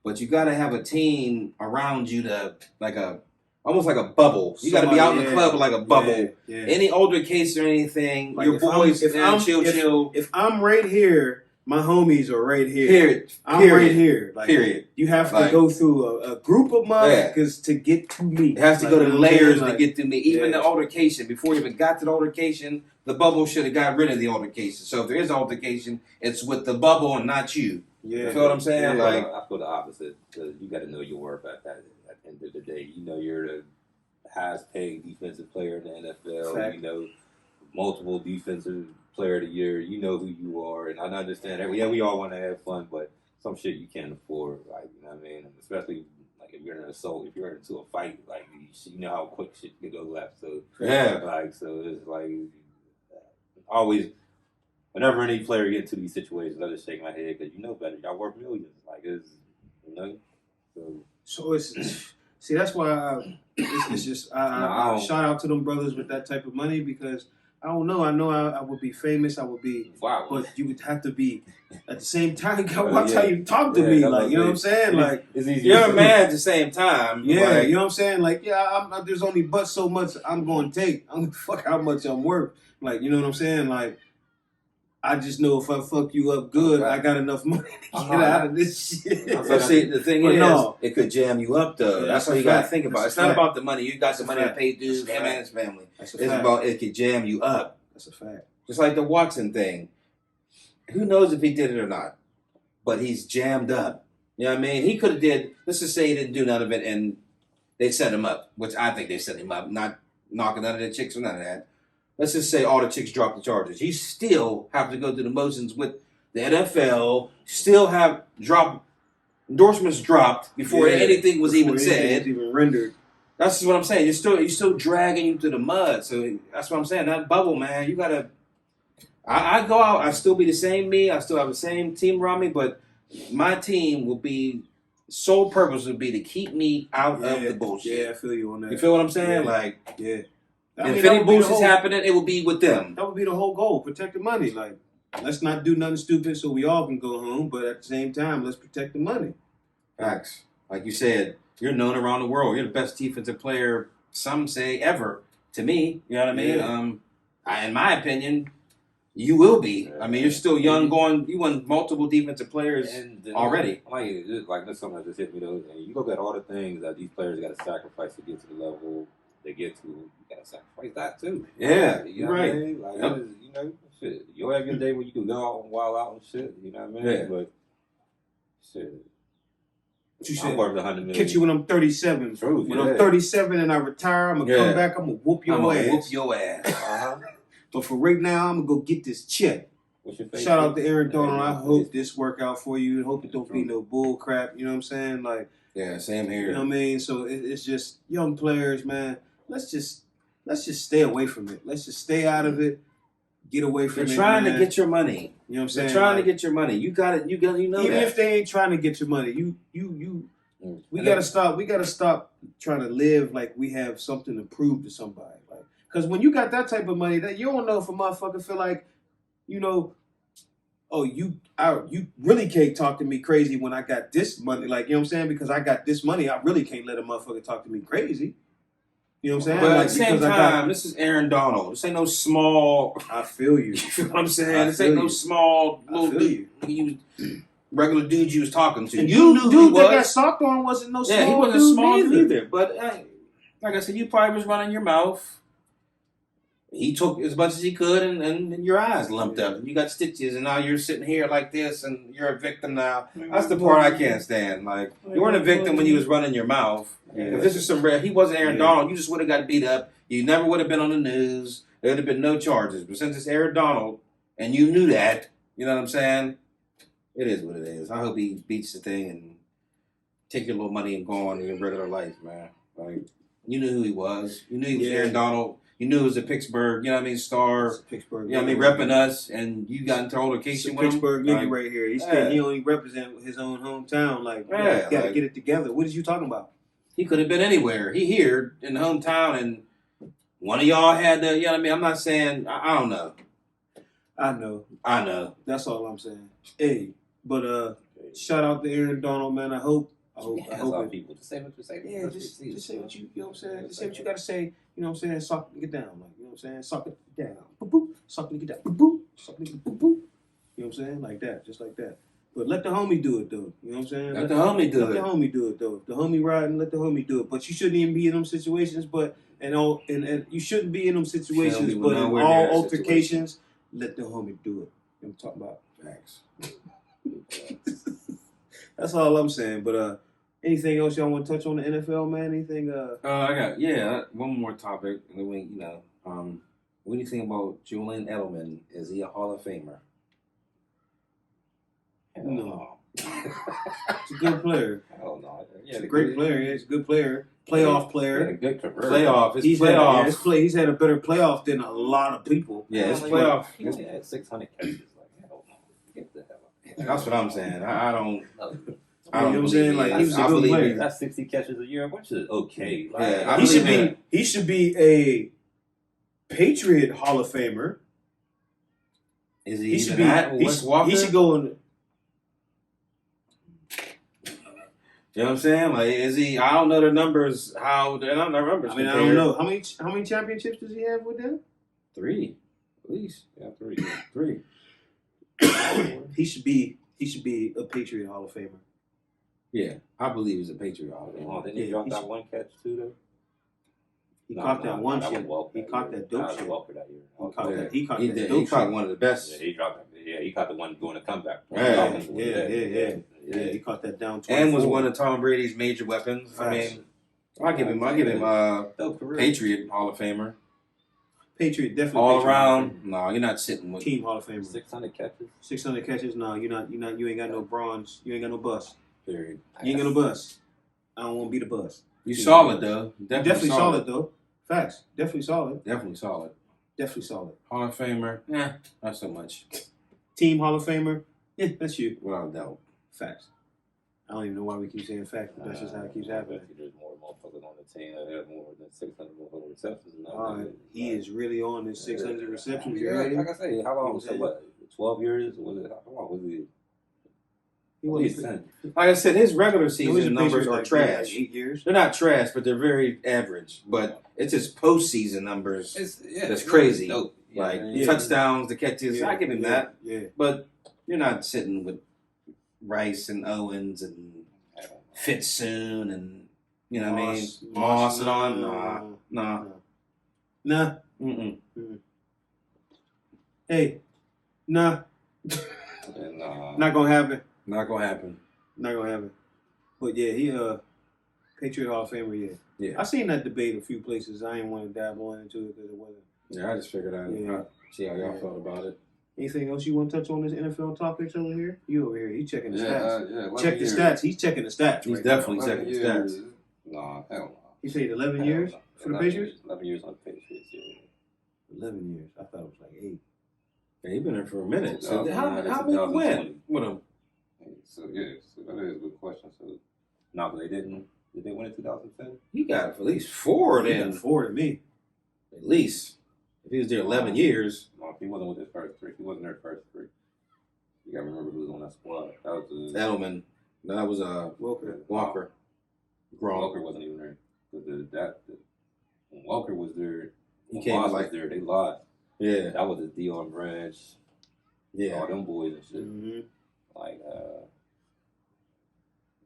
But you got to have a team around you to almost like a bubble. You got to be out in the club like a bubble. Yeah. Any altercation or anything, Like your if I'm- boys, if man, I'm- chill. If I'm right here, my homies are right here. Period. I'm Period. right here. Like, Period. You have to Like- go through a group of motherfuckers to get to me. It has to Like, go you to know what I'm saying? layers to Like, get to me. Even yeah. the altercation, before you even got to the altercation, the bubble should have got rid of the altercation. So if there is altercation, it's with the bubble and not you. Yeah. You feel what I'm saying? Yeah. Like, I feel the opposite. Because you got to know your worth at the end of the day. You know you're the highest paid defensive player in the NFL. Fact. You know, multiple defensive player of the year. You know who you are, and I understand that. Yeah, we all want to have fun, but some shit you can't afford. Like, you know what I mean? And especially like if you're in an assault, if you're into a fight, like you know how quick shit can go left. So Yeah. like so it's like always. Whenever any player get into these situations, I just shake my head because you know better. Y'all worth millions. Like it's, you know. So it's see that's why it's just I shout out to them brothers with that type of money because I don't know. I know I would be famous. I would be, wow. but you would have to be at the same time. You gotta Oh, watch yeah. how you talk to Yeah, me. that's Like what you know I'm what I'm saying? Like it's easy. you're a man at the same time. yeah, Like, you know what I'm saying? Like yeah, there's only but so much I'm going to take. I'm fuck how much I'm worth. Like you know what I'm saying? Like I just know if I fuck you up good, I got enough money to get out of this shit. But see, the thing But is, no. it could jam you up though. Yeah, that's that's what a you got to fact. think about. That's It's a not fact. about the money. You got That's the a money to fact. pay dues, That's a him fact. and his family. That's a It's fact. about it could jam you up. That's a fact. Just like the Watson thing. Who knows if he did it or not? But he's jammed up. You know what I mean? He could have did. Let's just say he didn't do none of it, and they set him up, which I think they set him up, not knocking none of the chicks or none of that. Let's just say all the chicks dropped the charges. You still have to go through the motions with the NFL. Still have endorsements dropped before anything was even said. Was even rendered. That's just what I'm saying. You're still dragging you through the mud. So that's what I'm saying. That bubble, man. You gotta. I go out. I still be the same me. I still have the same team around me, but my team will be sole purpose would be to keep me out of the bullshit. Yeah, I feel you on that. You feel what I'm saying? Yeah. Like, Yeah. if any bullshit's happening, it will be with them. That would be the whole goal. Protect the money. Like, let's not do nothing stupid so we all can go home, but at the same time, let's protect the money. Facts. Like you said, you're known around the world. You're the best defensive player, some say, ever. To me, you know what I mean? Yeah. In my opinion, you will be. I mean, you're still young. You won multiple defensive players already. Like that's something that just hit me though. And you look at all the things that these players got to sacrifice to get to the level they get to. You got to sacrifice that too. Yeah, you know right. What I mean? Like Yep. you know, shit. You'll have your day where you can go out and wild out and shit. You know what I mean? Yeah. But shit. What you I'm said? worth $100 million. Catch you when I'm 37. True, When yeah. I'm 37 and I retire, I'm gonna come back. I'm gonna whoop your I'm gonna ass. whoop your ass. Uh-huh. But for right now, I'm gonna go get this check. What's your favorite? Shout out to Aaron Donald. I Yeah, hope this work out for you. Hope it don't be no bull crap. You know what I'm saying? Like, Yeah, same you here. know what I mean? So it's just young players, man. Let's just stay away from it. Let's just stay out of it. Get away from They're it. trying to man. get your money. You know what I'm saying? They're trying Like, to get your money. You got it. You know even that. if they ain't trying to get your money, we gotta stop. We gotta stop trying to live like we have something to prove to somebody. Like, because when you got that type of money, that you don't know if a motherfucker feel like, you know, oh, you really can't talk to me crazy when I got this money. Like, you know what I'm saying? Because I got this money, I really can't let a motherfucker talk to me crazy. You know what I'm saying? But Like, at the same because time, this is Aaron Donald. This ain't no small. I feel you. You feel what I'm saying? I This feel ain't no you. small I little feel dude. You regular dude you was talking to. And You knew who he dude that got was. socked on wasn't no small Yeah, he wasn't a dude small neither. dude either. But like I said, you probably was running your mouth. He took as much as he could, and your eyes lumped up, and you got stitches, and now you're sitting here like this, and you're a victim now. That's the part I can't stand. Like, you weren't a victim when you was running your mouth. Yeah. If this was some rare, he wasn't Aaron Yeah. Donald, you just would have got beat up. You never would have been on the news. There would have been no charges. But since it's Aaron Donald, and you knew that, you know what I'm saying? It is what it is. I hope he beats the thing and take your little money and go on in your regular life, man. Like, you knew who he was. You knew he was Yeah. Aaron Donald. You knew he was a Pittsburgh, you know what I mean, star. It's a Pittsburgh. You know what I mean, repping us, and you got into It's altercation a with him. Pittsburgh nigga Like, right here. He yeah. said he only represent his own hometown. Like, Yeah, gotta like- get it together. What is you talking about? he could have been anywhere. He here in the hometown, and one of y'all had the, you know what I mean? I'm not saying, I don't know. I know. I know. That's all I'm saying. Hey, but shout out to Aaron Donald, man. I hope. That's all people. Just say what you say. Yeah, just say what you know what I'm saying. Just say what you gotta say. You know what I'm saying. Suck it down, like you know what I'm saying. Suck it down. Boop boop. Suck it down. Boop boop. Suck it boop boop. You know what I'm saying? Like that, just like that. But let the homie do it though. You know what I'm saying? Let the homie do Let it. the homie do it though. If the homie riding, let the homie do it. But you shouldn't even be in them situations. But and you shouldn't be in them situations. be But in nowhere all near a altercations, let the homie do it. I'm talking about. Thanks. That's all I'm saying. But anything else y'all want to touch on the NFL, man? Anything? I got one more topic. And then we, what do you think about Julian Edelman? Is he a Hall of Famer? No. It's a good player. Hell no. He's a great player. Yeah, he's a good player. Playoff He had a player. good career. Playoff. It's He's playoff. he's had a better playoff than a lot of people. Yeah, it's He playoff. only had 600 catches. Like, hell no. Get the hell out. That's what I'm saying. I don't. No. I don't You know what I'm believe saying? it. Like, he was a I good believe player. it. That's 60 catches a year, which is okay. Like, Yeah, I He should believe be. He should be a Patriot Hall of Famer. Is He he should even be. that? Wes Walker? He should go in. You know what I'm saying? Like, is he? I don't know the numbers. How they're not the numbers. I mean, I compared. don't know how many championships does he have with them? 3, at least. Yeah, 3. 3. he should be a Patriot Hall of Famer. Yeah, I believe he's a Patriot. Oh, didn't he Yeah, drop he that should- one catch too though? He caught that one that shit. was Welker He that caught year. that dope was shit. Welker that year. He caught Yeah. that. He caught He that did. dope He caught shit. one of the best. Yeah, he dropped that. Yeah, he caught the one doing the comeback. Yeah, Yeah, he caught that down. 24. And was one of Tom Brady's major weapons. I Facts. mean, I'll give him Dope career. Patriot Hall of Famer. Patriot definitely All Patriot Hall of around. No, you're not sitting Famer. with Team Hall of Famer. 600 catches. 600 catches. No, you're not. You ain't got no bronze. You ain't got no bus. period. You ain't got no bus. I don't want to be the bus. You solid though. Definitely solid though. Facts. Definitely solid. Definitely solid. Definitely solid. Hall of Famer. Yeah, not so much. Team Hall of Famer. Yeah, that's you. Without a doubt. Facts. I don't even know why we keep saying facts, but that's just how it keeps happening. There's more motherfuckers on the team that have more than 600 motherfucking receptions. He is really on his 600 receptions. Yeah, Already. like I say, how long was it? What? 12 years? Was it? How long was it? He At was least 10. Like I said, his regular he was season a numbers Patriot are like trash. 8 years. They're not trash, but they're very average. But it's his postseason numbers. That's it's crazy. Dope. Like Yeah. touchdowns, the catches. I give him yeah, that. Yeah. But you're not sitting with Rice and Owens and Fitsoon and you know what I mean, Moss and all. Nah. Nah. Mm-mm. Hey. Nah. And, Not gonna happen. Not gonna happen. Not gonna happen. But yeah, he Patriot Hall of Famer. Yeah. Yeah. I seen that debate a few places. I didn't want to dabble into it because it wasn't. Yeah, I just figured Yeah. I'd see how y'all Yeah. felt about it. Anything else you want to touch on this NFL topics over here? You over here? He checking the stats. Yeah, Check the stats. He's checking the stats. He's right definitely now. checking the stats. Nah, hell no. He said 11 years for the 11 Patriots. years, 11 years on the Patriots. Yeah. 11 years. I thought it was like 8. Yeah, he's been there for a minute. So Yeah, how it's many 2020. win with him? So that is a good question. So, no, but they didn't. Did they win in 2010? He got at least 4 He then. got 4 to me. At least. If he was there 11 years. No, he wasn't with his first 3. He wasn't their first 3. You gotta remember who was on that squad. That was Edelman. That was Walker. Walker. Gronk. Walker wasn't even there. When Walker was there, He when came Moss like- was there. They lied. Yeah. That was the Dion Branch, Yeah. all them boys and shit. Mm-hmm. Like,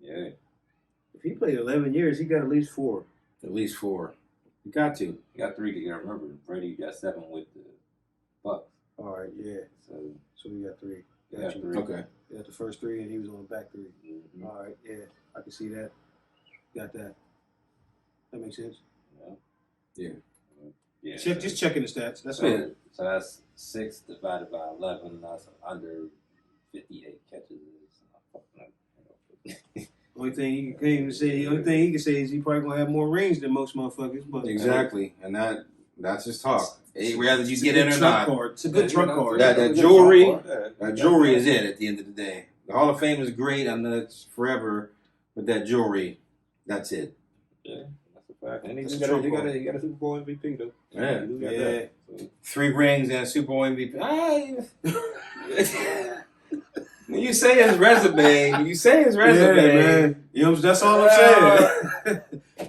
yeah. If he played 11 years, he got at least 4. At least 4. You got to. He got 3 to get. Remember, Brady got 7 with the Bucks. All right, yeah. So So he got 3. he Got got you. 3. Okay. He got the first 3, and he was on the back 3. Mhm. All right, yeah. I can see that. Got that. That makes sense. Yeah. Just checking the stats. That's all. Yeah. So that's 6 divided by 11. That's under 58 catches. Only thing he can even say, only thing he can say is he probably gonna have more range than most motherfuckers. But Exactly. And that's his talk. Whether you It's a get good in or trump not. card. It's a good trump card. That jewelry- That jewelry is it at the end of the day. The Hall of Fame is great. I know it's forever. But that jewelry, that's it. Yeah, that's a fact. And he That's got a a trump Super Bowl MVP though. Yeah. He do got Yeah. that. So, 3 rings and a Super Bowl MVP. When you say his resume, Yeah, man. You know, that's all I'm saying.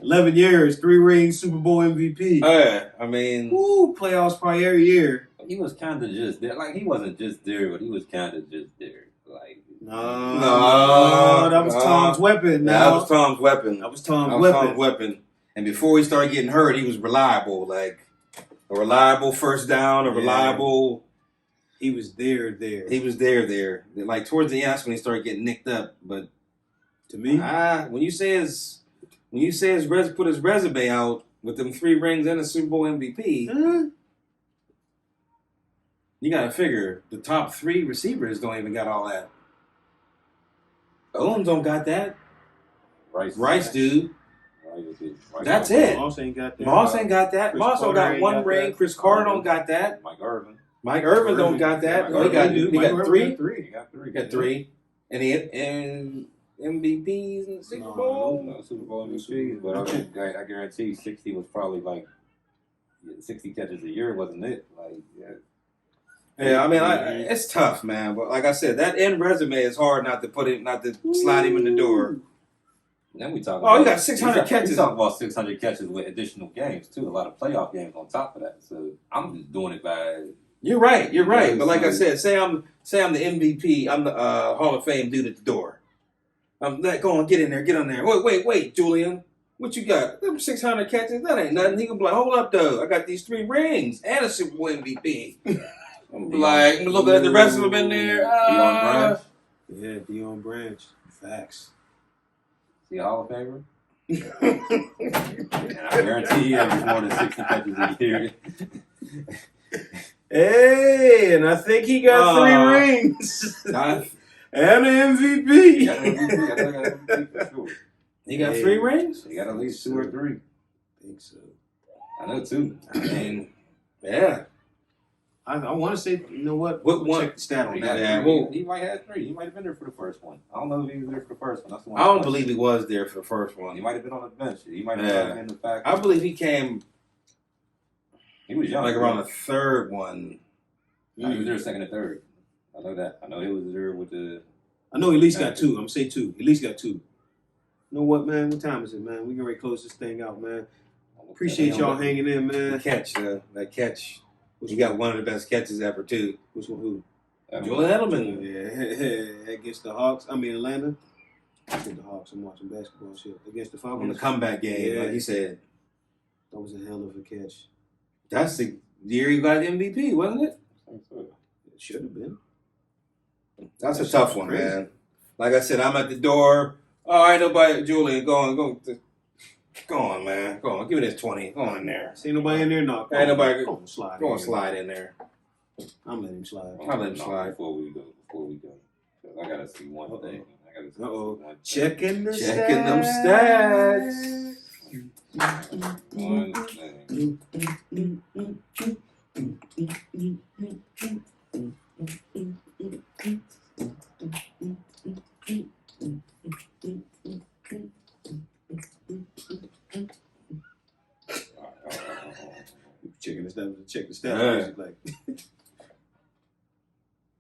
11 years, 3 rings, Super Bowl MVP. I mean, Woo, playoffs probably every year. he was kind of just there. Like he wasn't just there, but he was kind of just there. Like No, that was Tom's weapon. that was Tom's weapon. That was Tom's That was weapon. Tom's weapon. And before he started getting hurt, he was reliable. Like a reliable first down, a Yeah. reliable. He was there. He was there. Like towards the end, that's when he started getting nicked up. But To me, when you say put his resume out with them 3 rings and a Super Bowl MVP, you gotta figure the top 3 receivers don't even got all that. Owens don't got that. Rice dude. That's it. Moss ain't got that. Moss ain't got that. Chris Moss don't Carter got ain't 1 got ring. that. Chris Carter don't got that. Mike Irvin. Mike Irvin don't got that. Mike He got Irvin Mike Irvin 3. He got 3. He got 3. And MVPs in the Super No, Bowl. No Super Bowl MVPs, but I guarantee 60 was probably like 60 catches a year, wasn't it? Like, yeah. Yeah, I mean, it's tough, man. But like I said, that end resume is hard not to slide him in the door. Then we talk. Oh, he got 600 catches. We talk about 600 catches with additional games too. A lot of playoff games on top of that. So I'm just doing it by You're right. You're right. Yeah, But like I so- said, say I'm the MVP. I'm the Hall of Fame dude at the door. I'm like, go on, get in there, get on there. Wait, Julian. What you got? Them 600 catches? That ain't nothing. He gonna be like, hold up, though. I got these 3 rings and a Super Bowl MVP. I'm like, I'm looking at the rest of them in there. Deion Branch. Yeah, Deion Branch. Facts. See a Hall of Famer? And I guarantee he averages more than 60 catches a year. Hey, and I think he got 3 rings Nah, and an He MVP. got an MVP. I know he got an MVP for sure. he got Yeah. 3 rings? He got at least 2 or 3. I think so. I know 2. I mean, yeah. I want to say, you know what? What We'll one- check the stat on He, that. got Yeah, 3. well- He might have 3. He might have been there for the first one. I don't know if he was there for the first one. That's the one. I don't believe he was there for the first He one. might have been on the bench. He might have Yeah. been in the fact. I believe he came He was young. like around the 3rd one. No, he was there second and third. I know that. I know he was there with the. I know he at least got 2. I'm going to say 2. At least got 2. You know what, man? What time is it, man? We can ready to close this thing out, man. Appreciate y'all hanging in, The man. catch, that catch. Which He got one of the best catches ever, too. Which one? Who? Julian Edelman. Yeah, against the Hawks. I mean, Atlanta. Against the Hawks. I'm watching basketball shit. Against the On the Falcons. comeback game, Yeah. like he said. That was a hell of a catch. That's the year he got MVP, wasn't it? It should have been. That's a That tough shit's one, crazy. man. Like I said, I'm at the door. All right, nobody. Julian, go on, man. Go on, give me this 20. Go on in there. See nobody in there? No. Ain't nobody- Go on, slide. Go on, in. slide in there. I'm letting him slide. I'll let him slide. Before we go. 'Cause I gotta see one thing. I gotta see Uh-oh. one thing. Checking the Checking them stats. One thing. Checking the stats. Check the Yeah. stats. Like,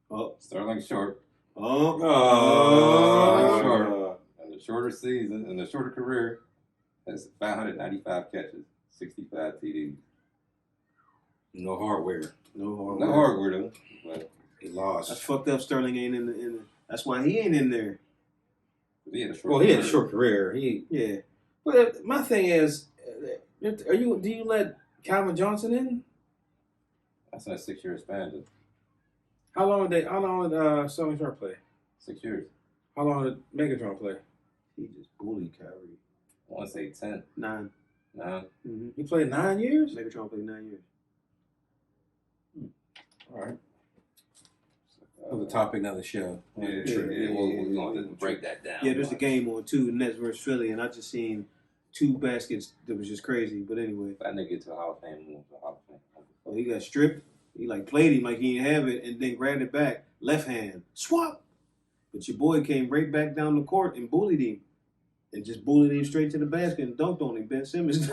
oh, Sterling Short. oh, Oh. In the shorter season, in the shorter career, has 595 catches, 65 TDs. No hardware. No hard No work. hardware though, but He That's lost. fucked up. Sterling ain't in the. That's why he ain't in there. he had a short. Well, he had a career. short career. Yeah. But my thing is, do you let Calvin Johnson in? That's not a 6-year span. How long did Sterling Sharp play? 6 years. How long did Megatron play? He just bullied Kyrie. I want to say 10. 9. 9. Mm-hmm. He played 9 years. Megatron played 9 years. All right. That was the topic of the show. Yeah, Yeah, we're going to break that down. Yeah, there's a game on too, Nets versus Philly, and I just seen 2 baskets that was just crazy. But anyway, That nigga get to the Hall of Fame, move to the Hall of Fame. oh, he got stripped. He like played him like he didn't have it, and then grabbed it back, left hand, swap. But your boy came right back down the court and bullied him, and just bullied him straight to the basket and dunked on him. Ben Simmons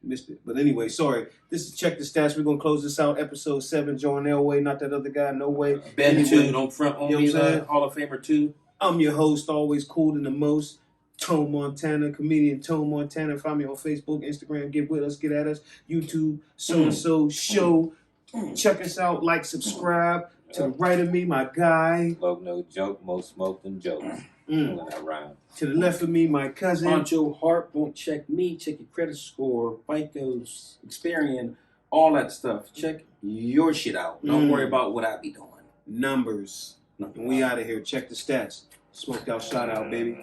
missed it. But anyway, sorry. This is Check the Stats. We're gonna close this out. Episode 7. John Elway, not that other guy. No way. Ben Anyway, 2, don't front on you know me. what I'm saying? Hall of Famer 2. I'm your host, always cool than the most. Tone Montana, comedian Tone Montana. Find me on Facebook, Instagram. Get with us, get at us. YouTube, so and so show. Check us out, like, subscribe. To the right of me, my guy. Low no joke, most smoke than jokes. Mm. Pulling that rhyme. To the left of me, my cousin. Poncho Hart won't check me. Check your credit score, FICO's, Experian, all that stuff. Check your shit out. Don't worry about what I be doing. Numbers. And we out of here. Check the stats. Smoked out, shot out, baby.